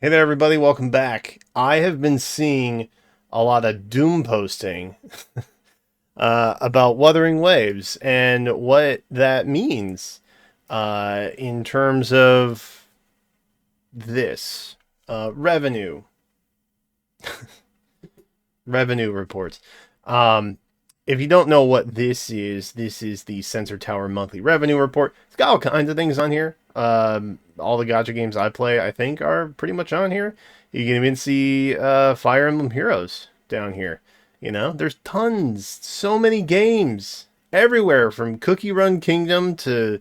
Hey there, everybody. Welcome back. I have been seeing a lot of doom posting about Wuthering Waves and what that means in terms of this revenue reports. Um, if you don't know what this is the Sensor Tower monthly revenue report. It's got all kinds of things on here. All the gacha games I play, I think, are pretty much on here. You can even see Fire Emblem Heroes down here. You know, there's tons, so many games everywhere from Cookie Run Kingdom to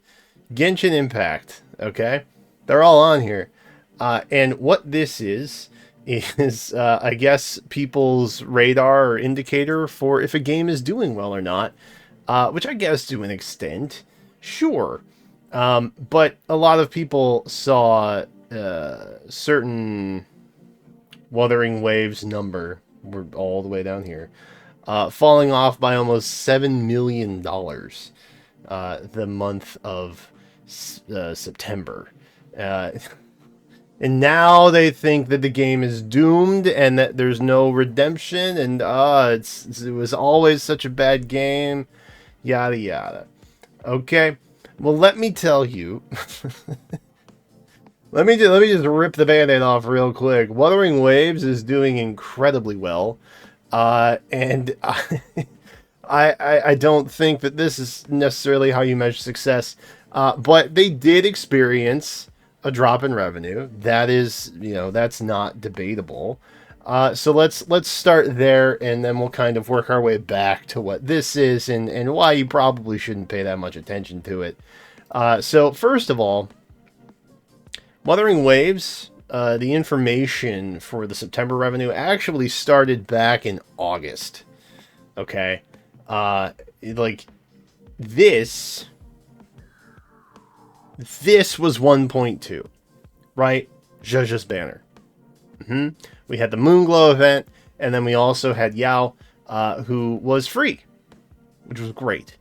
Genshin Impact. Okay, they're all on here. And what this is I guess people's radar or indicator for if a game is doing well or not, which I guess to an extent, sure. But a lot of people saw certain Wuthering Waves number, we're all the way down here, falling off by almost $7 million the month of September. Uh, And now they think that the game is doomed and that there's no redemption and it was always such a bad game, yada yada. Okay, well let me tell you, let me just rip the band-aid off real quick. Wuthering Waves is doing incredibly well, and I don't think that this is necessarily how you measure success, but they did experience a drop in revenue. That is, that's not debatable. So let's start there, and then we'll kind of work our way back to what this is and why you probably shouldn't pay that much attention to it. So first of all, Wuthering Waves, the information for the September revenue actually started back in August. Okay, like this this was 1.2, right? Zhe's banner. We had the Moonglow event, and then we also had Yao, who was free, which was great.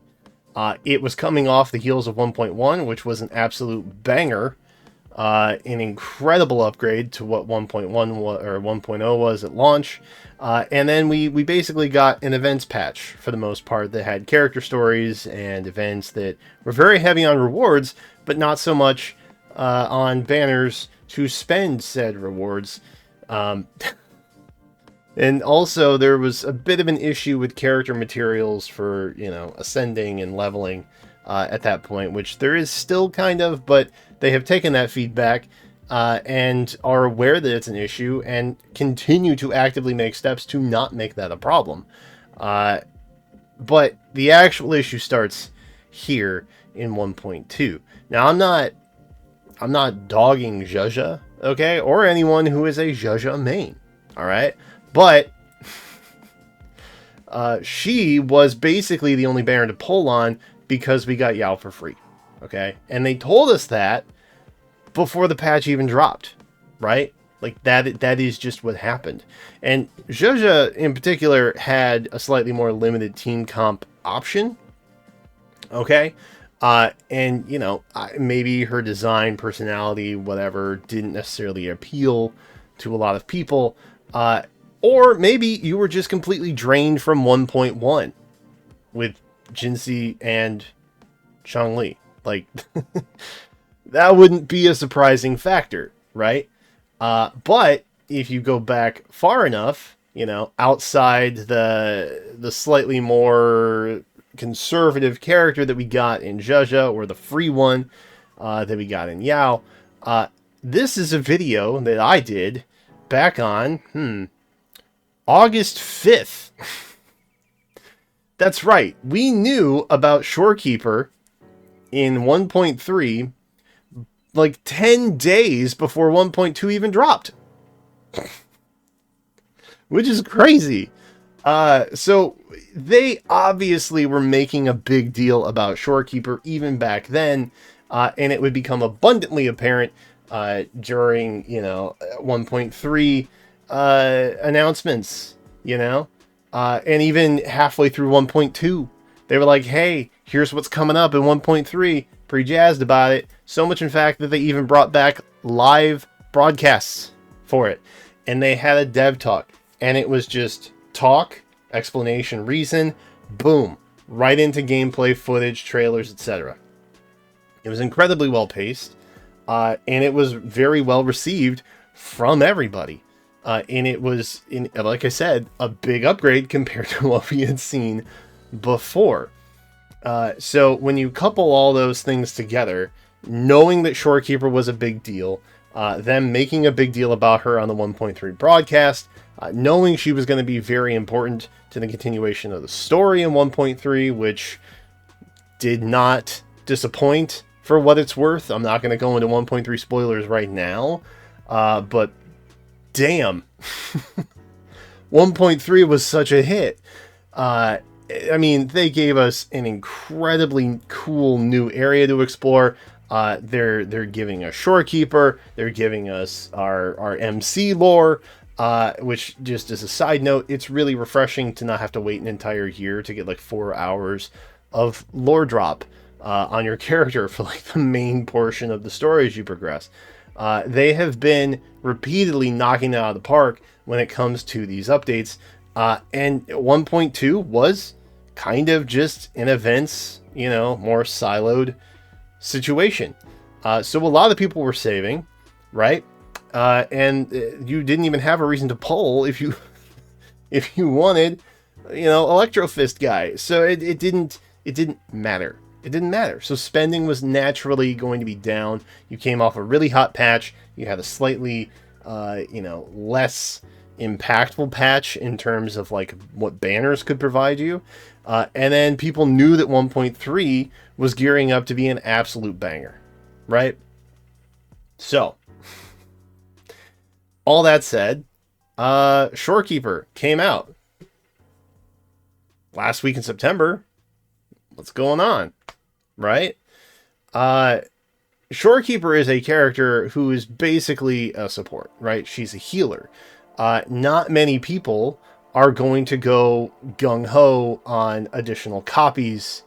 It was coming off the heels of 1.1, which was an absolute banger, an incredible upgrade to what 1.1 or 1.0 was at launch. And then we basically got an events patch for the most part that had character stories and events that were very heavy on rewards, but not so much on banners to spend said rewards. And also there was a bit of an issue with character materials for, ascending and leveling at that point, which there is still kind of, but they have taken that feedback and are aware that it's an issue and continue to actively make steps to not make that a problem. But the actual issue starts here in 1.2. Now, I'm not dogging Zhe, okay, or anyone who is a Zhe main, all right? But she was basically the only banner to pull on because we got Yao for free, okay? And they told us that before the patch even dropped, right? Like that is just what happened. And Zhe in particular had a slightly more limited team comp option, okay? And, maybe her design, personality, whatever, didn't necessarily appeal to a lot of people. Or maybe you were just completely drained from 1.1 with Jinxie and Changli. Like, that wouldn't be a surprising factor, right? But if you go back far enough, outside the slightly more conservative character that we got in Zhe, or the free one that we got in Yao, this is a video that I did back on August 5th. That's right. We knew about Shorekeeper in 1.3 like 10 days before 1.2 even dropped. Which is crazy. So they obviously were making a big deal about Shorekeeper even back then, and it would become abundantly apparent during 1.3 announcements, and even halfway through 1.2, they were like, hey, here's what's coming up in 1.3. Pretty jazzed about it. So much, in fact, that they even brought back live broadcasts for it. And they had a dev talk, and it was just talk, explanation, reason, boom, right into gameplay footage, trailers, etc. It was incredibly well paced, and it was very well received from everybody. And it was, like I said, a big upgrade compared to what we had seen before. So when you couple all those things together, knowing that Shorekeeper was a big deal, them making a big deal about her on the 1.3 broadcast, knowing she was going to be very important to the continuation of the story in 1.3, which did not disappoint for what it's worth. I'm not going to go into 1.3 spoilers right now, but damn, 1.3 was such a hit. I mean, they gave us an incredibly cool new area to explore. They're giving us Shorekeeper. They're giving us our MC lore, which, just as a side note, it's really refreshing to not have to wait an entire year to get like 4 hours of lore drop on your character for like the main portion of the story as you progress. They have been repeatedly knocking it out of the park when it comes to these updates. And 1.2 was kind of just an events, more siloed situation. So a lot of people were saving, right? And you didn't even have a reason to poll if you wanted, Electro Fist guy. So it didn't matter. It didn't matter. So spending was naturally going to be down. You came off a really hot patch. You had a slightly, less impactful patch in terms of like what banners could provide you. And then people knew that 1.3 was gearing up to be an absolute banger, right? So, all that said, Shorekeeper came out last week in September. What's going on, right? Shorekeeper is a character who is basically a support, right? She's a healer. Not many people are going to go gung-ho on additional copies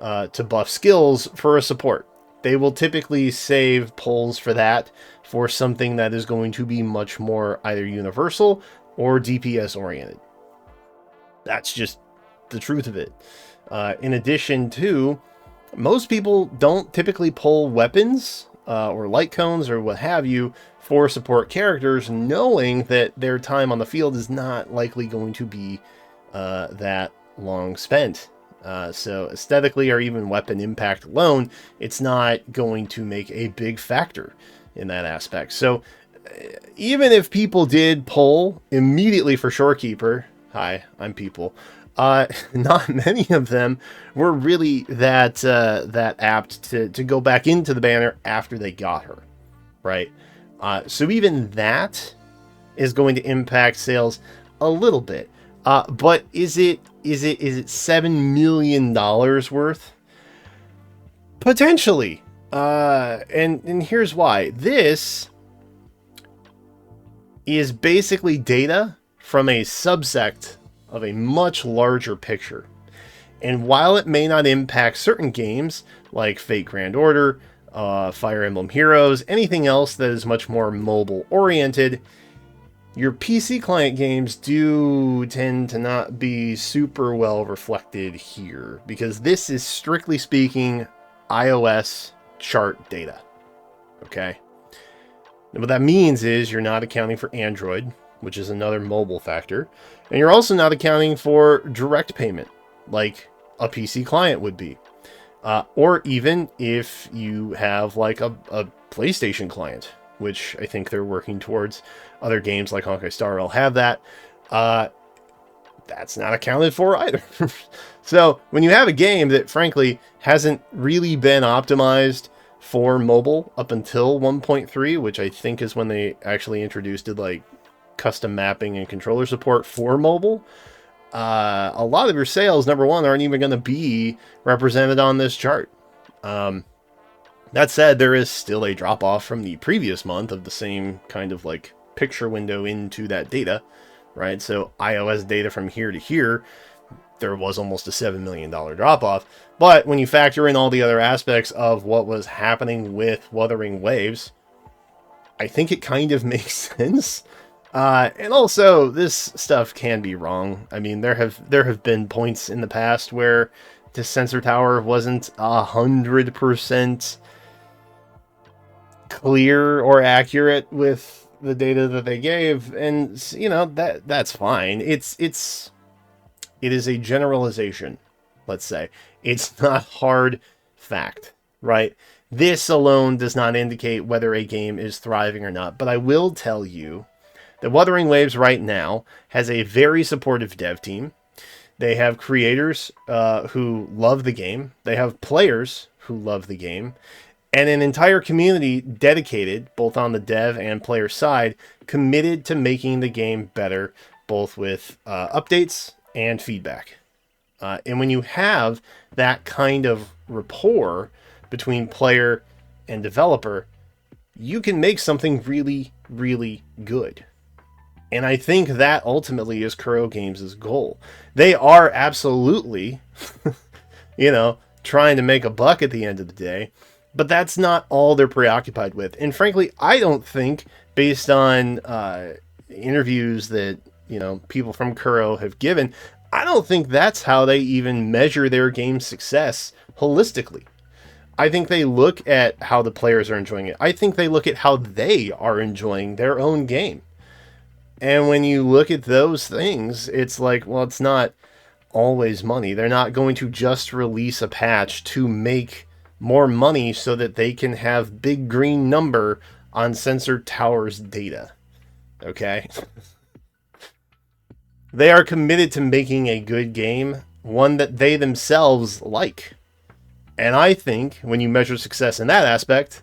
to buff skills for a support. They will typically save pulls for that for something that is going to be much more either universal or DPS oriented. That's just the truth of it. In addition to, most people don't typically pull weapons or light cones or what have you for support characters, knowing that their time on the field is not likely going to be that long spent. So aesthetically or even weapon impact alone, it's not going to make a big factor in that aspect. So even if people did pull immediately for Shorekeeper, hi, I'm people, not many of them were really that apt to go back into the banner after they got her, right? So even that is going to impact sales a little bit. But is it $7 million worth? Potentially. And here's why. This is basically data from a subsect of a much larger picture. And while it may not impact certain games like Fate Grand Order, Fire Emblem Heroes, anything else that is much more mobile oriented, your PC client games do tend to not be super well reflected here, because this is strictly speaking iOS chart data. Okay? And what that means is you're not accounting for Android, which is another mobile factor, and you're also not accounting for direct payment, like a PC client would be. Or even if you have like a PlayStation client, which I think they're working towards. Other games like Honkai Star will have that. That's not accounted for either. So when you have a game that frankly hasn't really been optimized for mobile up until 1.3, which I think is when they actually introduced it, like custom mapping and controller support for mobile, a lot of your sales, number one, aren't even going to be represented on this chart. That said, there is still a drop off from the previous month of the same kind of like picture window into that data, right? So iOS data from here to here, there was almost a $7 million drop off. But when you factor in all the other aspects of what was happening with Wuthering Waves, I think it kind of makes sense. And also, this stuff can be wrong. I mean, there have been points in the past where the sensor tower wasn't 100% clear or accurate with the data that they gave, and you know that's fine. It is a generalization. Let's say it's not hard fact, right? This alone does not indicate whether a game is thriving or not. But I will tell you that Wuthering Waves right now has a very supportive dev team. They have creators who love the game. They have players who love the game. And an entire community dedicated, both on the dev and player side, committed to making the game better, both with updates and feedback. And when you have that kind of rapport between player and developer, you can make something really, really good. And I think that ultimately is Kuro Games' goal. They are absolutely, trying to make a buck at the end of the day, but that's not all they're preoccupied with. And frankly, I don't think, based on interviews that, people from Kuro have given, I don't think that's how they even measure their game success holistically. I think they look at how the players are enjoying it. I think they look at how they are enjoying their own game. And when you look at those things, it's like, well, it's not always money. They're not going to just release a patch to make more money so that they can have big green number on Sensor Tower's data. Okay? They are committed to making a good game, one that they themselves like. And I think when you measure success in that aspect,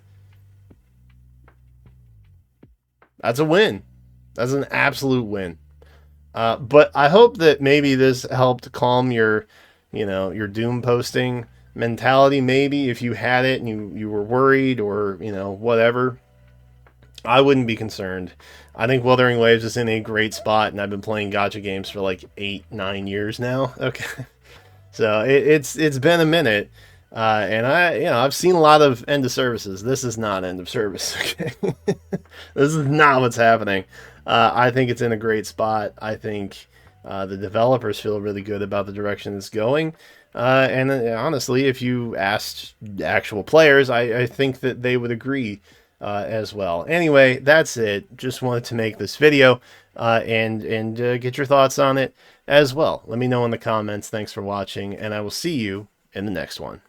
that's a win. That's an absolute win. But I hope that maybe this helped calm your doom posting mentality. Maybe if you had it and you were worried or, whatever, I wouldn't be concerned. I think Wuthering Waves is in a great spot, and I've been playing gacha games for like 8-9 years now. Okay. So it's been a minute. And I've seen a lot of end of services. This is not end of service. Okay. This is not what's happening. I think it's in a great spot. I think the developers feel really good about the direction it's going. And honestly, if you asked actual players, I think that they would agree as well. Anyway, that's it. Just wanted to make this video and get your thoughts on it as well. Let me know in the comments. Thanks for watching, and I will see you in the next one.